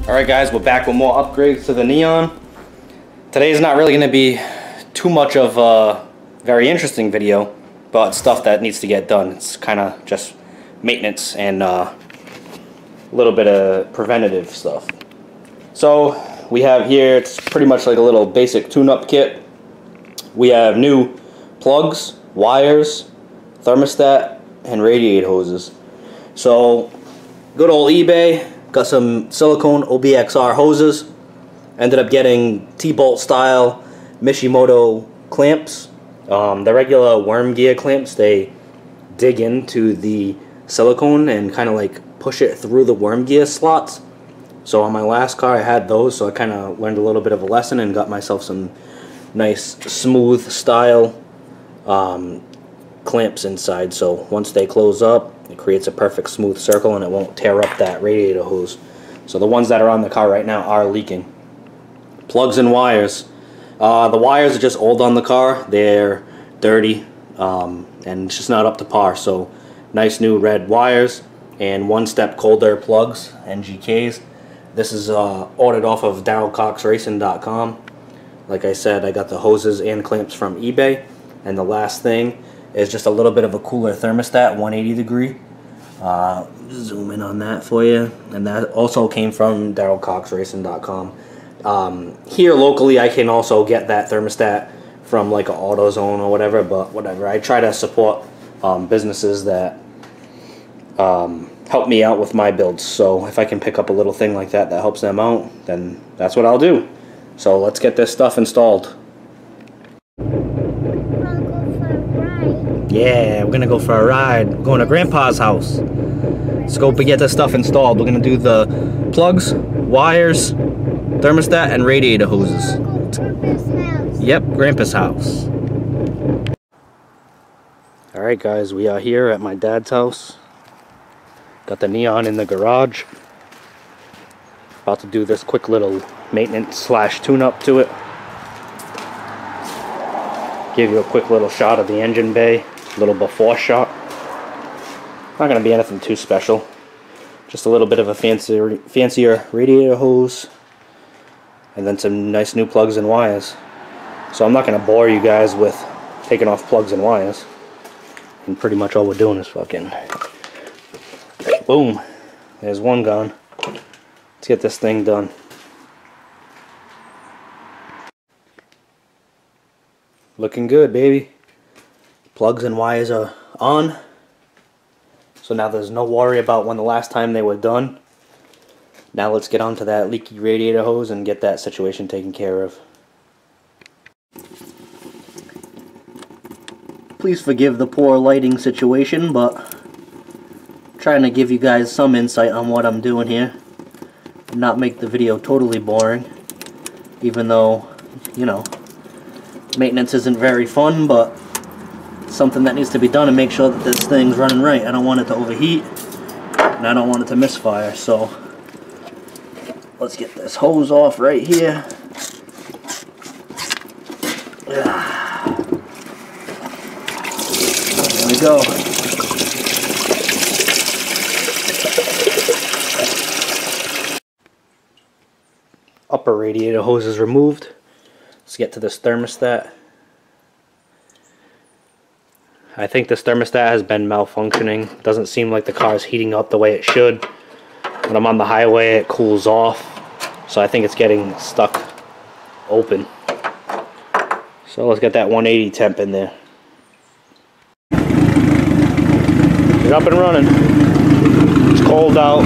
Alright guys, we're back with more upgrades to the Neon. Today's not really going to be too much of a very interesting video, but stuff that needs to get done. It's kind of just maintenance and a little bit of preventative stuff. So we have here, it's pretty much like a little basic tune-up kit. We have new plugs, wires, thermostat, and radiator hoses. So good old eBay. Got some silicone OBXR hoses. Ended up getting T-bolt style Mishimoto clamps. The regular worm gear clamps, they dig into the silicone and kind of like push it through the worm gear slots. So on my last car I had those, so I kind of learned a little bit of a lesson and got myself some nice smooth style clamps inside. So once they close up, it creates a perfect smooth circle and it won't tear up that radiator hose. So the ones that are on the car right now are leaking. Plugs and wires. The wires are just old on the car. They're dirty and it's just not up to par. So nice new red wires and one step colder plugs, NGKs. This is ordered off of DarylCoxRacing.com. Like I said, I got the hoses and clamps from eBay. And the last thing is just a little bit of a cooler thermostat, 180 degree. Zoom in on that for you. And that also came from DarylCoxRacing.com. Here locally I can also get that thermostat from like an AutoZone or whatever, but whatever. I try to support businesses that help me out with my builds. So if I can pick up a little thing like that that helps them out, then that's what I'll do. So let's get this stuff installed. Yeah, we're gonna go for a ride. We're going to Grandpa's house. Let's go get this stuff installed. We're gonna do the plugs, wires, thermostat, and radiator hoses. Yep, Grandpa's house. Alright guys, we are here at my dad's house. Got the Neon in the garage. About to do this quick little maintenance slash tune-up to it. Give you a quick little shot of the engine bay. Little before shot. Not going to be anything too special. Just a little bit of a fancier radiator hose. And then some nice new plugs and wires. So I'm not going to bore you guys with taking off plugs and wires. And pretty much all we're doing is fucking... Boom. There's one gone. Let's get this thing done. Looking good, baby. Plugs and wires are on. So now there's no worry about when the last time they were done. Now let's get on to that leaky radiator hose and get that situation taken care of. Please forgive the poor lighting situation, but I'm trying to give you guys some insight on what I'm doing here. And not make the video totally boring. Even though, you know, maintenance isn't very fun, but something that needs to be done and make sure that this thing's running right. I don't want it to overheat and I don't want it to misfire. So let's get this hose off right here. There we go. Upper radiator hose is removed. Let's get to this thermostat. I think this thermostat has been malfunctioning. Doesn't seem like the car is heating up the way it should. When I'm on the highway, it cools off. So I think it's getting stuck open. So let's get that 180 temp in there. Get up and running. It's cold out.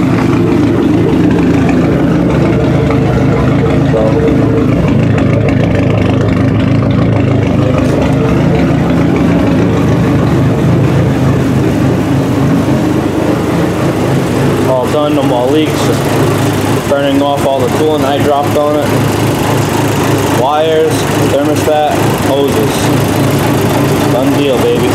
All done, no more leaks. Just burning off all the coolant I dropped on it. Wires, thermostat, hoses. Done deal, baby.